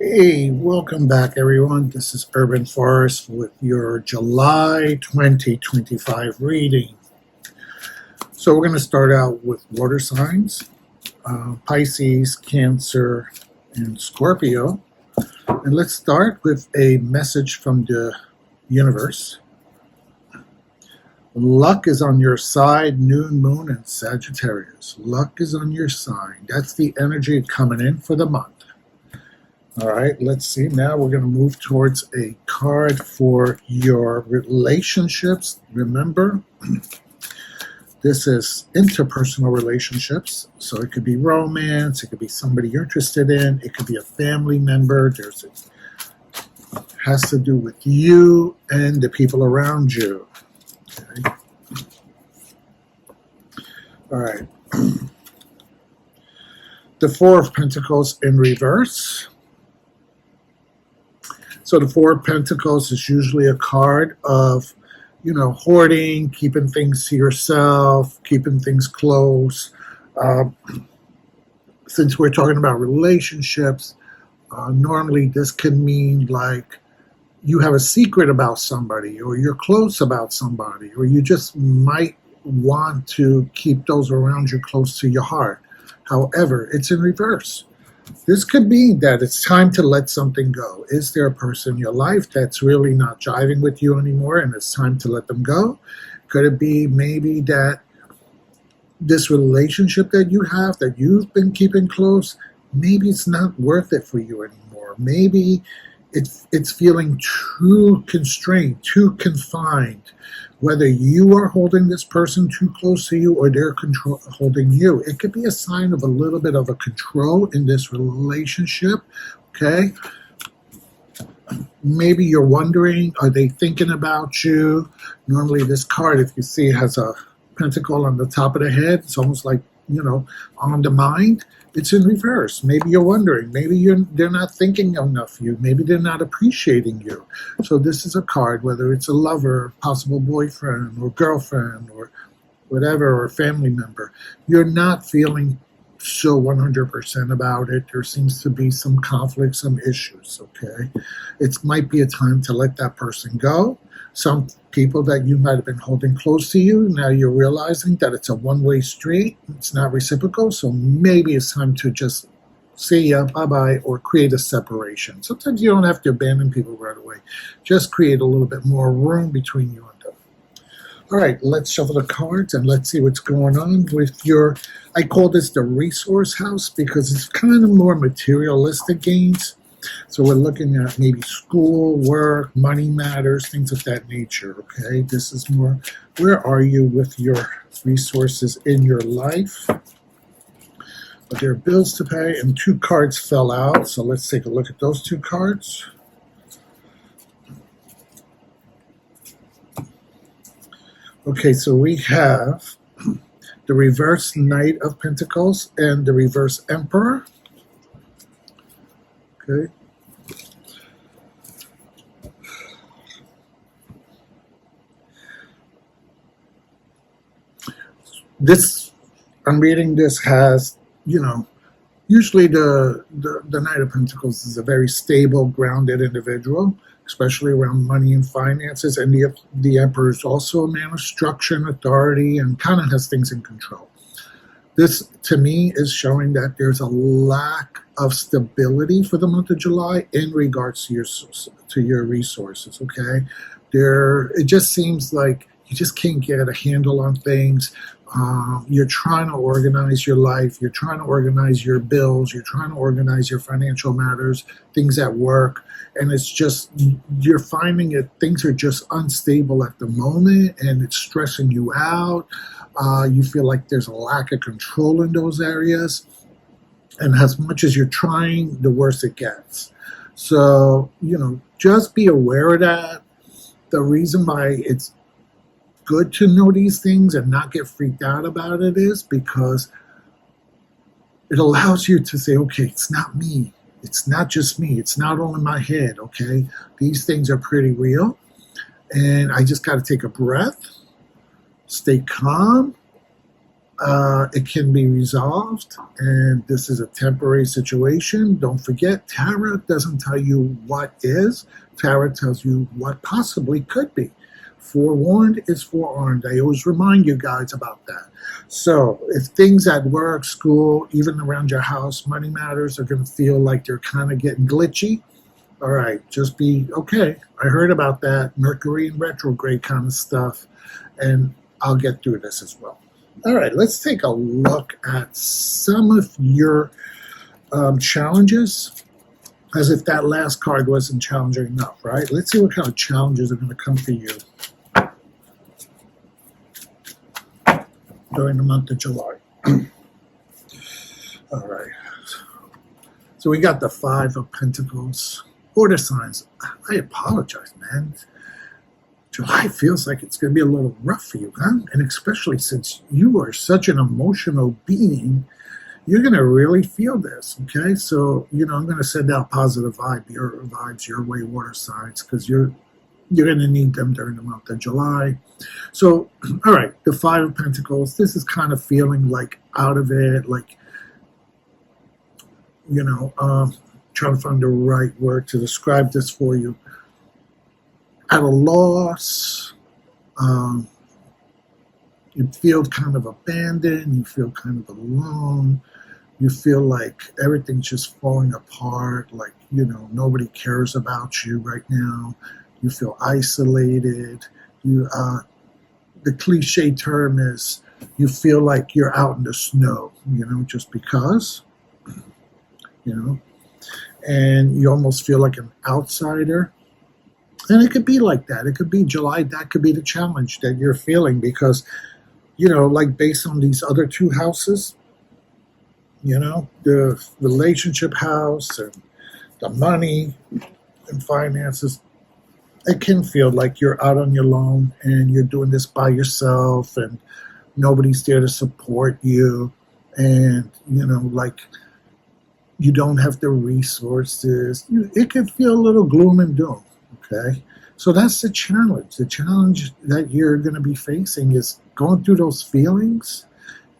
Hey, welcome back, everyone. This is Urban Forest with your July 2025 reading. So, we're going to start out with water signs Pisces, Cancer, and Scorpio. And let's start with a message from the universe. Luck is on your side, Noon, Moon, and Sagittarius. Luck is on your side. That's the energy coming in for the month. All right, let's see. Now we're going to move towards a card for your relationships. Remember, this is interpersonal relationships. So it could be romance, it could be somebody you're interested in, it could be a family member. Has to do with you and the people around you. Okay. All right. The Four of Pentacles in reverse. So the Four of Pentacles is usually a card of, hoarding, keeping things to yourself, keeping things close. Since we're talking about relationships, normally this can mean like you have a secret about somebody, or you're close about somebody, or you just might want to keep those around you close to your heart. However, it's in reverse. This could be that it's time to let something go. Is there a person in your life that's really not jiving with you anymore and it's time to let them go? Could it be maybe that this relationship that you have, that you've been keeping close, maybe it's not worth it for you anymore? Maybe it's feeling too constrained, too confined. Whether you are holding this person too close to you or they're holding you, it could be a sign of a little bit of a control in this relationship, okay? Maybe you're wondering, are they thinking about you? Normally this card, if you see, has a pentacle on the top of the head. It's almost like, on the mind. It's in reverse. Maybe you're wondering. Maybe they're not thinking enough of you. Maybe they're not appreciating you. So this is a card, whether it's a lover, possible boyfriend, or girlfriend, or whatever, or a family member. You're not feeling so 100% about it. There seems to be some conflict, some issues, okay? It might be a time to let that person go. Some people that you might have been holding close to you, now you're realizing that it's a one-way street. It's not reciprocal, so maybe it's time to just see ya, bye-bye, or create a separation. Sometimes you don't have to abandon people right away. Just create a little bit more room between you and them. All right, let's shuffle the cards and let's see what's going on with your, I call this the resource house because it's kind of more materialistic gains. So we're looking at maybe school, work, money matters, things of that nature, okay? This is more, where are you with your resources in your life? But there are bills to pay, and two cards fell out, so let's take a look at those two cards. Okay, so we have the reverse Knight of Pentacles and the reverse Emperor. Okay. This, I'm reading this has, usually the Knight of Pentacles is a very stable, grounded individual, especially around money and finances. And the Emperor is also a man of structure and authority and kind of has things in control. This, to me, is showing that there's a lack of stability for the month of July in regards to your resources, okay? It just seems like you just can't get a handle on things. You're trying to organize your life. You're trying to organize your bills. You're trying to organize your financial matters, things at work. And it's just, you're finding that things are just unstable at the moment and it's stressing you out. You feel like there's a lack of control in those areas. And as much as you're trying, the worse it gets. So, just be aware of that. The reason why it's good to know these things and not get freaked out about it is because it allows you to say, okay, it's not me. It's not just me. It's not all in my head, okay? These things are pretty real. And I just got to take a breath, stay calm, It can be resolved, and this is a temporary situation. Don't forget, tarot doesn't tell you what is, tarot tells you what possibly could be. Forewarned is forearmed. I always remind you guys about that. So, if things at work, school, even around your house, money matters are going to feel like they're kind of getting glitchy, all right, just be okay. I heard about that Mercury in retrograde kind of stuff, and I'll get through this as well. All right, let's take a look at some of your challenges, as if that last card wasn't challenging enough, right? Let's see what kind of challenges are going to come for you during the month of July. All right. So we got the Five of Pentacles. Water signs, I apologize, man. July feels like it's going to be a little rough for you, huh? And especially since you are such an emotional being, you're going to really feel this, okay? So, I'm going to send out positive vibes your way, water signs, because you're going to need them during the month of July. So, all right, the Five of Pentacles, this is kind of feeling like out of it, like, trying to find the right word to describe this for you. At a loss, you feel kind of abandoned, you feel kind of alone, you feel like everything's just falling apart, like, nobody cares about you right now, you feel isolated, the cliche term is you feel like you're out in the snow, just because, and you almost feel like an outsider. And it could be like that. It could be July. That could be the challenge that you're feeling because, like based on these other two houses, the relationship house and the money and finances, it can feel like you're out on your own and you're doing this by yourself and nobody's there to support you. And, like you don't have the resources. It can feel a little gloom and doom. Okay, so that's the challenge. The challenge that you're going to be facing is going through those feelings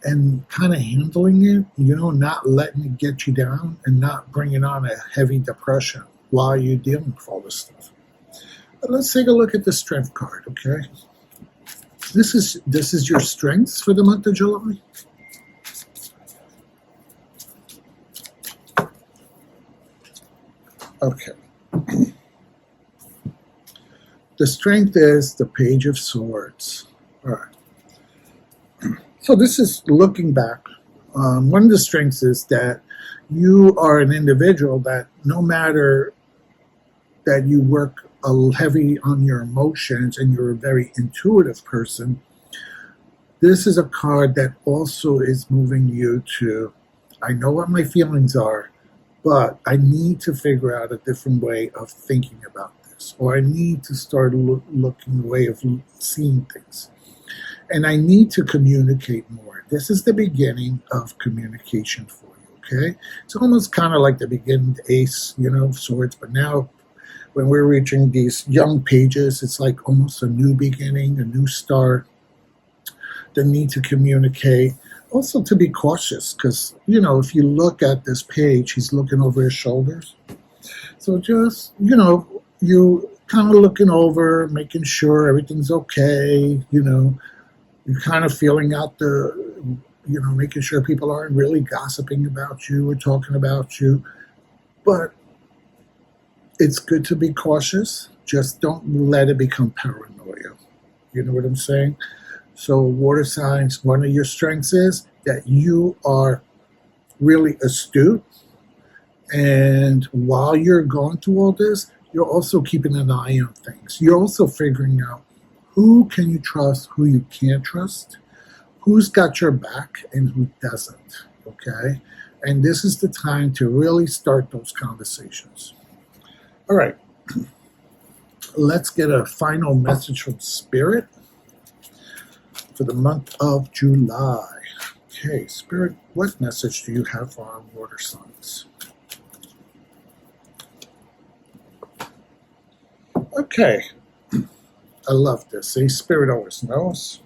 and kind of handling it, not letting it get you down and not bringing on a heavy depression while you're dealing with all this stuff. But let's take a look at the Strength card, okay? This is your strengths for the month of July. Okay. The strength is the Page of Swords. All right. So this is looking back. One of the strengths is that you are an individual that no matter that you work heavy on your emotions and you're a very intuitive person, this is a card that also is moving you to, I know what my feelings are, but I need to figure out a different way of thinking about this, or I need to start looking a way of seeing things. And I need to communicate more. This is the beginning of communication for you, okay? It's almost kind of like the beginning Ace, of Swords, but now when we're reaching these young pages, it's like almost a new beginning, a new start, the need to communicate. Also to be cautious, because, if you look at this page, he's looking over his shoulders. So just, you kind of looking over, making sure everything's okay, you're kind of feeling out making sure people aren't really gossiping about you or talking about you. But it's good to be cautious. Just don't let it become paranoia. You know what I'm saying? So water signs, one of your strengths is that you are really astute. And while you're going through all this, you're also keeping an eye on things. You're also figuring out who can you trust, who you can't trust, who's got your back and who doesn't, okay? And this is the time to really start those conversations. All right, let's get a final message from Spirit for the month of July. Okay, Spirit, what message do you have for our water signs? Okay, I love this. See, Spirit always knows.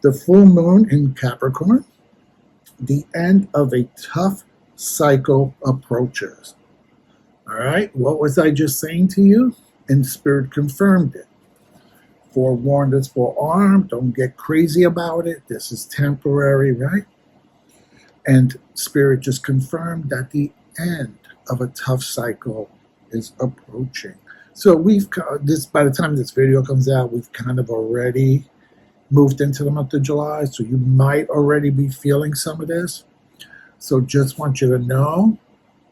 The full moon in Capricorn, the end of a tough cycle approaches. All right, what was I just saying to you? And Spirit confirmed it. Forewarned is forearmed. Don't get crazy about it. This is temporary, right? And Spirit just confirmed that the end of a tough cycle is approaching. So by the time this video comes out, we've kind of already moved into the month of July. So you might already be feeling some of this. So just want you to know,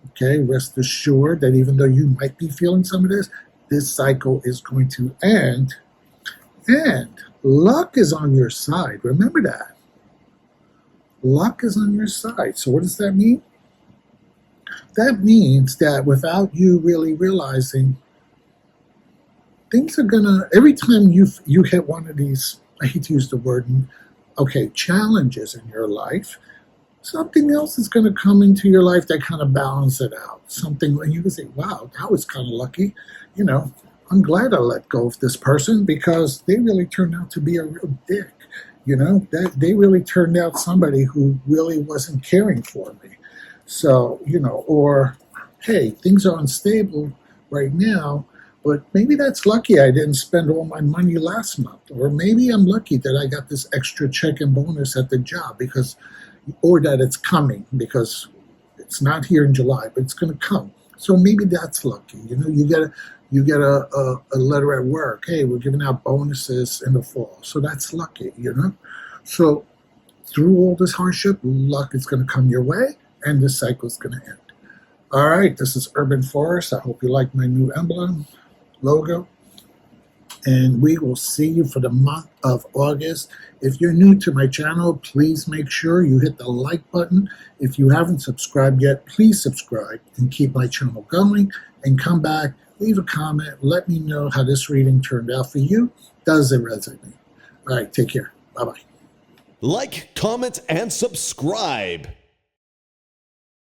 okay, rest assured that even though you might be feeling some of this cycle is going to end. And luck is on your side. Remember that. Luck is on your side. So what does that mean? That means that without you really realizing, things are gonna, every time you hit one of these, I hate to use the word, okay, challenges in your life, something else is gonna come into your life that kind of balances it out. Something, and you can say, wow, that was kind of lucky. You know, I'm glad I let go of this person because they really turned out to be a real dick. You know, that they really turned out somebody who really wasn't caring for me. So, you know, or, hey, things are unstable right now, but maybe that's lucky I didn't spend all my money last month. Or maybe I'm lucky that I got this extra check and bonus at the job or that it's coming because it's not here in July, but it's going to come. So maybe that's lucky. You know, you get a letter at work. Hey, we're giving out bonuses in the fall. So that's lucky, you know. So through all this hardship, luck is going to come your way and this cycle is going to end. All right, this is Urban Forest. I hope you like my new emblem, logo. And we will see you for the month of August. If you're new to my channel, please make sure you hit the like button. If you haven't subscribed yet, please subscribe and keep my channel going. And come back, leave a comment, let me know how this reading turned out for you. Does it resonate? All right, take care. Bye-bye. Like, comment, and subscribe.